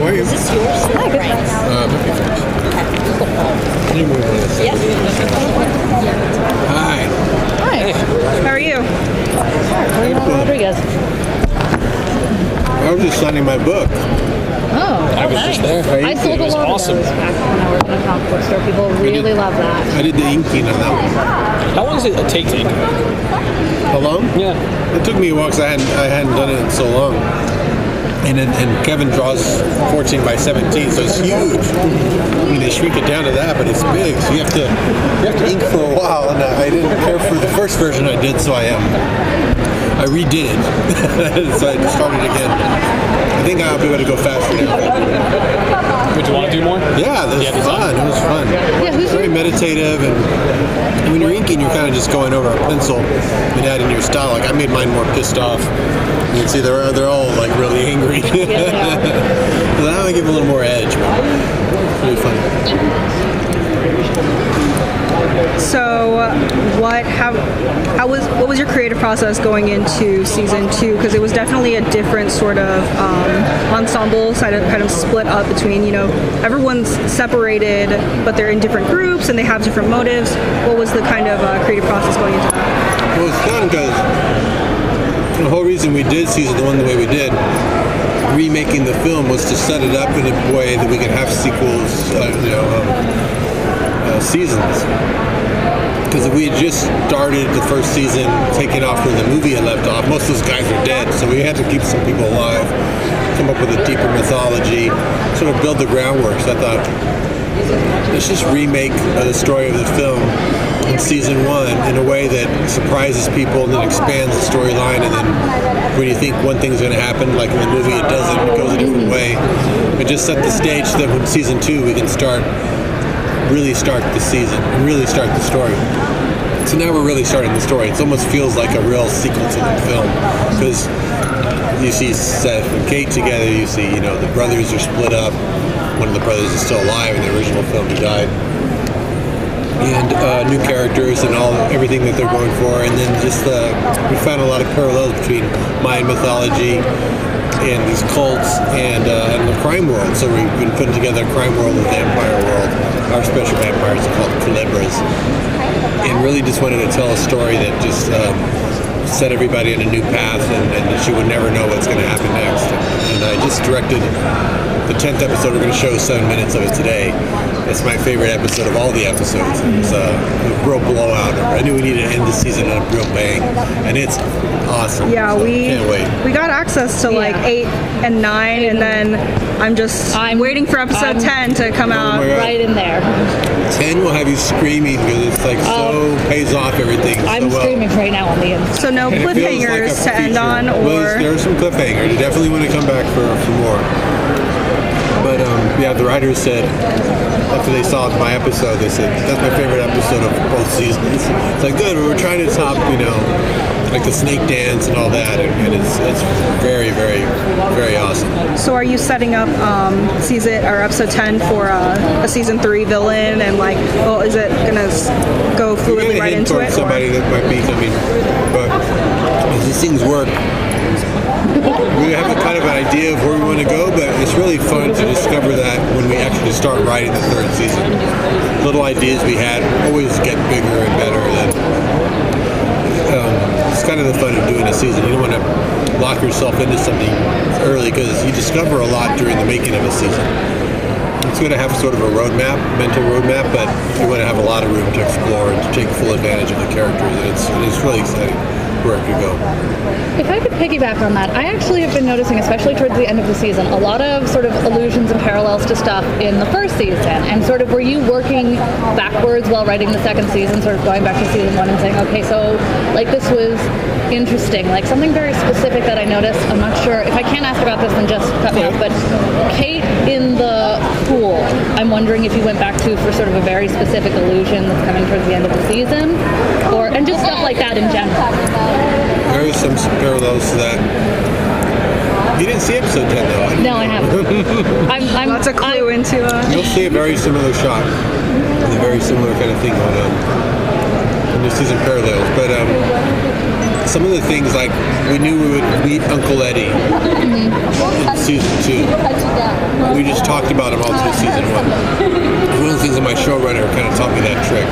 How are you? Is this yours? Hi, good. Can you move this? Yes. Hi. Hi. How are you? Rodriguez. I was just signing my book. Oh, I was nice. just there. I sold a was lot awesome. of those back when I worked in a comic book store. People really love that. I did the inking on that one. How long does it take to ink? How long? Yeah. It took me a while because I hadn't done it in so long. And Kevin draws 14 by 17, so it's huge. I mean, they shrink it down to that, but it's big, so you have to ink for a while. And I didn't care for the first version I did, so I redid it. So I started again. I think I'll be able to go faster now. Would you want to do more? Yeah, it was fun. It was fun. Yeah, It's very meditative, and when you're inking, you're kind of just going over a pencil and adding your style. Like I made mine more pissed off. You can see they're all like really angry. So that would give a little more edge. Really fun. So, what was your creative process going into season 2? Because it was definitely a different sort of ensemble, kind of split up between, everyone's separated, but they're in different groups and they have different motives. What was the kind of creative process going into that? Well, it's fun because the whole reason we did season 1 the way we did, remaking the film, was to set it up in a way that we could have sequels, seasons. Because if we had just started the first season taking off where the movie had left off, most of those guys are dead, so we had to keep some people alive, come up with a deeper mythology, sort of build the groundwork. So I thought, let's just remake the story of the film in season 1 in a way that surprises people and then expands the storyline, and then when you think one thing's going to happen, like in the movie it doesn't, it goes a different way. But just set the stage so that when season 2 we can really start the season and really start the story. So now we're really starting the story. It almost feels like a real sequel to the film, because you see Seth and Kate together, you see, the brothers are split up. One of the brothers is still alive. In the original film, he died. And new characters and everything that they're going for. And then just we found a lot of parallels between Mayan mythology and these cults and the crime world. So we've been putting together a crime world and a vampire world. Our special vampires are called Culebras. And really just wanted to tell a story that just set everybody on a new path, and you would never know what's going to happen next. And I just directed the 10th episode. We're going to show 7 minutes of it today. It's my favorite episode of all the episodes. It's a real blowout. I knew we needed to end the season on a real bang, and it's awesome. Yeah, so we can't wait. We got access to like 8 and 9, and then I'm waiting for episode 10 to come out. Right in there. 10 will have you screaming because it's like so pays off everything. I'm so well. screaming right now on the inside. So no And it feels like cliffhangers a to end feature. on, Well, or there are some cliffhangers. You definitely want to come back for more. But the writers said after they saw my episode, they said that's my favorite episode of both seasons. It's like good. We were trying to top, like the snake dance and all that, and it's very, very, very awesome. so are you setting up season or episode 10 for a season 3 villain, and is it gonna go We're fluidly gonna right hint into towards it? somebody that might be coming, but as these things work, we have a kind of an idea of where we want to go, but it's really fun to discover that when we actually start writing the 3rd season. Little ideas we had always get bigger and better. It's kind of the fun of doing a season. You don't want to lock yourself into something early because you discover a lot during the making of a season. It's going to have sort of a mental roadmap, but you want to have a lot of room to explore and to take full advantage of the characters, and it's really exciting where it could go. If I could piggyback on that, I actually have been noticing, especially towards the end of the season, a lot of sort of allusions and parallels to stuff in the first season. And sort of, were you working backwards while writing the 2nd season, sort of going back to season 1 and saying, okay, so this was interesting, something very specific that I noticed. I'm not sure if I can't ask about this, then just cut me off. But Kate in the pool, I'm wondering if you went back to for sort of a very specific allusion that's coming towards the end of the season, and just stuff like that in general. There is some parallels to that. You didn't see episode 10 though. No, I haven't. That's a clue into You'll see a very similar shot, a very similar kind of thing going on. And you'll see some parallels, but some of the things, like we knew we would meet Uncle Eddie in season 2. We just talked about them all through season 1. One of the things that my showrunner kind of taught me that trick.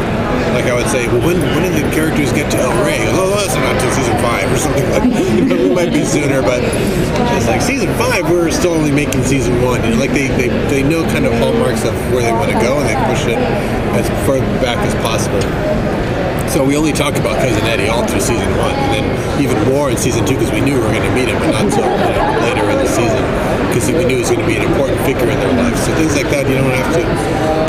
Like I would say, well, when did the characters get to El Rey? He goes, oh, that's not until season 5 or something like that. It might be sooner, but it's like season 5, we're still only making season 1. You know, like they know kind of hallmarks of where they want to go, and they push it as far back as possible. So we only talked about Cousin Eddie all through season 1, and then even more in season 2 because we knew we were going to meet him, but not until later in the season because we knew he was going to be an important figure in their life. So things like that, you don't have to.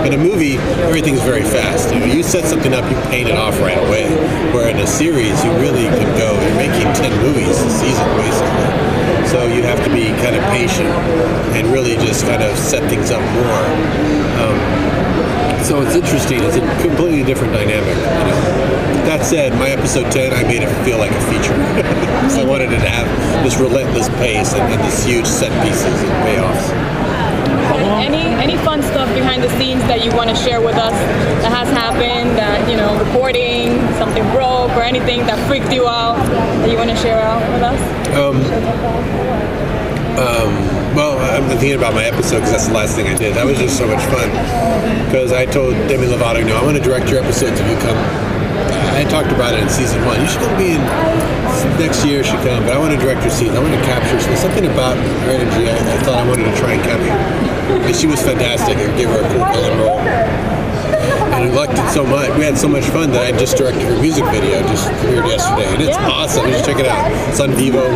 In a movie, everything's very fast. You know, you set something up, you paint it off right away. Where in a series, you really can go. You're making 10 movies a season, basically. So you have to be kind of patient and really just kind of set things up more. So it's interesting. It's a completely different dynamic. You know? That said, my episode 10, I made it feel like a feature. So I wanted it to have this relentless pace and this huge set pieces and payoffs. Any fun stuff behind the scenes that you want to share with us that has happened, that, you know, recording, something broke, or anything that freaked you out that you want to share out with us? Well, I'm thinking about my episode because that's the last thing I did. That was just so much fun. Because I told Demi Lovato, I want to direct your episodes if you come. I talked about it in season 1. You should come be in next year. Should come, but I want to direct your season. I want to capture something about her energy. I thought I wanted to try and capture. And she was fantastic. It gave her a cool villain role. And we liked it so much. We had so much fun that I just directed her music video. Just premiered yesterday, and it's awesome. Just check it out. It's on Vivo,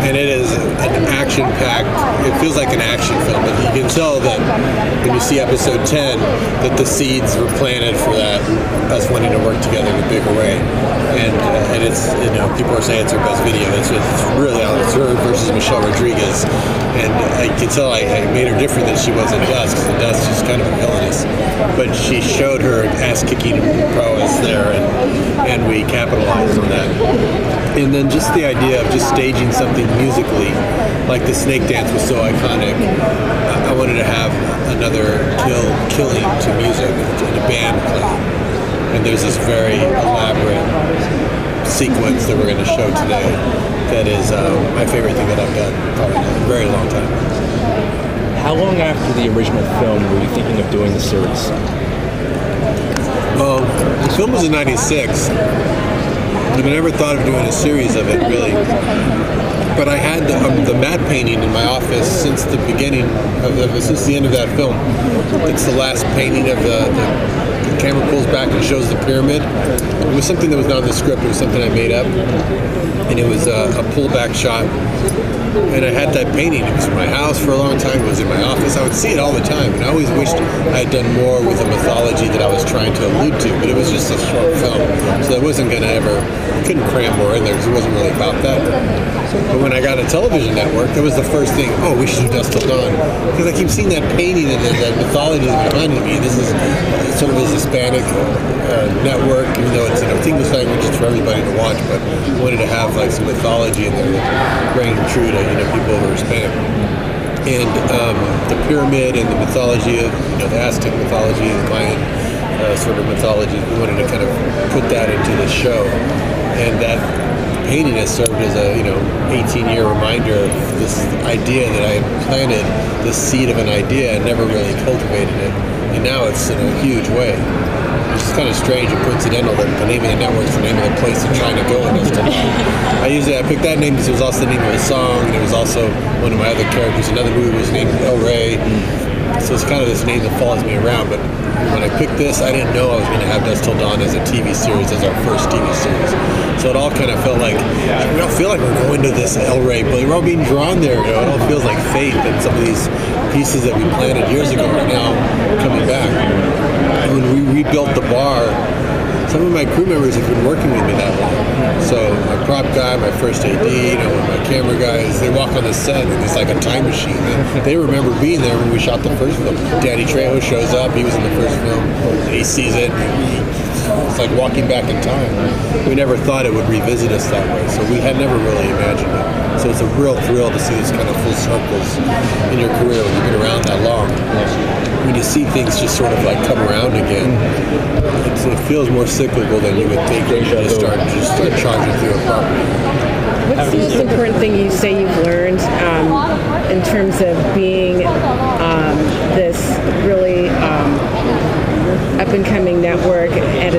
and it is an action-packed. It feels like an action film, but you can tell that when you see episode 10, that the seeds were planted for that. Us wanting to work together in a bigger way, and it's people are saying it's her best video. It's really it's her versus Michelle Rodriguez, and I can tell I made her different than she was in Dusk. In Dusk, she's kind of a villainess, but she showed her ass-kicking prowess there, and we capitalized on that. And then just the idea of just staging something musically, like the snake dance was so iconic. I wanted to have another killing to music and a band playing. And there's this very elaborate sequence that we're going to show today that is my favorite thing that I've done probably in a very long time. How long after the original film were you thinking of doing the series? Well, the film was in '96. I never thought of doing a series of it, really. But I had the matte painting in my office since the beginning since the end of that film. It's the last painting of the camera pulls back and shows the pyramid. It was something that was not in the script. It was something I made up, and it was a pullback shot. And I had that painting. It was in my house for a long time. It was in my office. I would see it all the time, and I always wished I had done more with the mythology that I was trying to allude to. But it was just a short film, so I wasn't going to couldn't cram more in there because it wasn't really about that. But when I got a television network, that was the first thing. Oh, we should do Dusk Till Dawn, because I keep seeing that painting and that mythology is reminding me. This is sort of a Hispanic network, even though it's English language, it's for everybody to watch. But I wanted to have like some mythology in there that rang true to people who are Hispanic. And the pyramid and the mythology of the Aztec mythology, the Mayan sort of mythology, we wanted to kind of put that into the show, and that painting has served as a 18-year reminder of this idea that I had planted, this seed of an idea, and never really cultivated it, and now it's in a huge way. It's kind of strange and coincidental that the name of the network is the name of the place they're trying to go in this time. I picked that name because it was also the name of a song, and it was also one of my other characters. Another movie was named El Rey. So it's kind of this name that follows me around. But when I picked this, I didn't know I was going to have Dusk Till Dawn as a TV series, as our first TV series. So it all kind of felt like, we don't feel like we're going to this El Rey, but we're all being drawn there. It all feels like fate that some of these pieces that we planted years ago are now coming back. And when we rebuilt the bar, some of my crew members have been working with me that long. So my prop guy, my first AD, my camera guys, they walk on the set and it's like a time machine. They remember being there when we shot the first film. Danny Trejo shows up, he was in the first film, and he sees it. It's like walking back in time. We never thought it would revisit us that way, so we had never really imagined it. So it's a real thrill to see these kind of full circles in your career when you've been around that long. When you see things just sort of like come around again, it feels more cyclical than you would think when you just start charging through a property. What's the most important thing you say you've learned in terms of being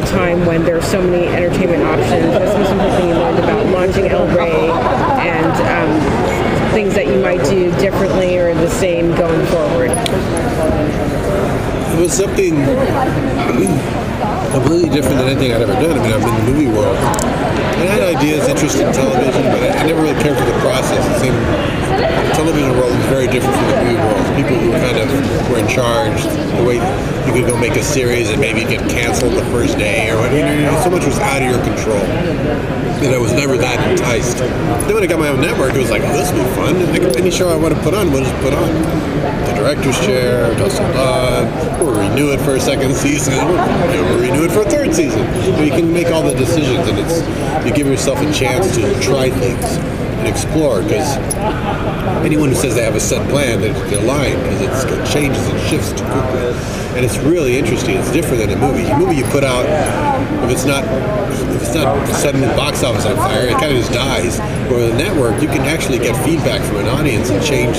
time when there's so many entertainment options? What's something you learned about launching El Rey and things that you might do differently or the same going forward? It was something completely different than anything I'd ever done. I mean, I'm in the movie world. And I had ideas, interest in television, but I never really cared for the process. It seemed the television world was very different from the movie world. People who kind of were in charge, the way you could go make a series and maybe get canceled the first day or whatever. So much was out of your control. And I was never that enticed. Then when I got my own network, it was like, oh, this will be fun. And like, any show I want to put on, we'll just put on. The Director's Chair, Dusk Till Dawn, we'll renew it for a second season, we'll renew it for a third season. So you can make all the decisions, and you give yourself a chance to try things and explore, because anyone who says they have a set plan, they're lying, because it changes and shifts too quickly. And it's really interesting. It's different than a movie. A movie you put out, if it's not setting the box office on fire, it kind of just dies. Where with a network, you can actually get feedback from an audience and change.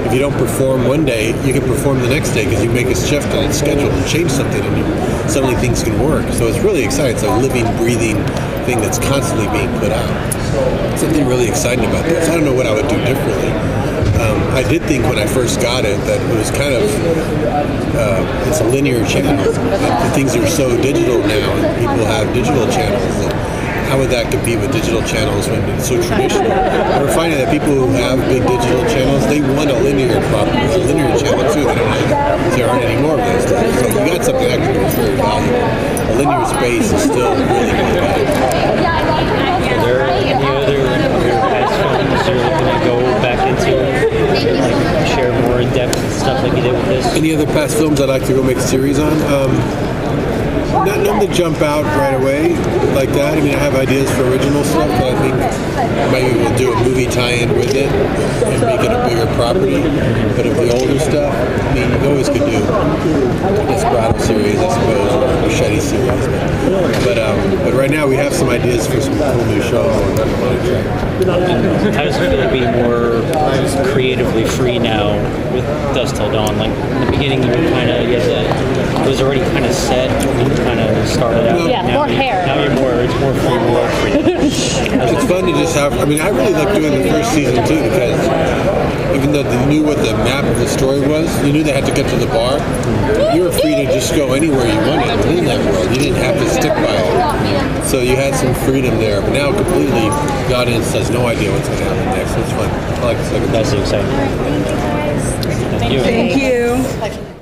If you don't perform one day, you can perform the next day because you make a shift in its schedule and change something, and suddenly things can work. So it's really exciting. It's a living, breathing thing that's constantly being put out. Something really exciting about this. I don't know what I would do differently. I did think when I first got it that it was kind of, it's a linear channel. Things are so digital now, and people have digital channels. And how would that compete with digital channels when it's so traditional? We're finding that people who have big digital channels, they want a linear property, a linear channel too. There aren't any more of those things. So you got something actually that's very valuable. A linear space is still really valuable. Are there any other past films you're looking to go back into, like share more in-depth stuff like you did with this? Any other past films I'd like to go make a series on? None to jump out right away like that. I mean, I have ideas for original stuff, but I think maybe we'll do a movie tie-in with it and make it a bigger property. But of the older stuff, I mean, you always could do a Desperado series, I suppose, or a Machete series. But right now we have some ideas for some cool new shows. How does it feel to be more creatively free now with Dusk Till Dawn? Like in the beginning, you were kind of, it was already kind of set. You kind of started out. Yeah, more hair. Now it's more free, more free. It's fun to just have. I mean, I really liked doing the first season too, because even though they knew what the map of the story was, you knew they had to get to the bar. You were free to just go anywhere you wanted within that world. You didn't have to stick by it. So you had some freedom there. But now completely, the audience has no idea what's going to happen next. So it's fun. I like the second. That's exciting. Thank you. Thank you.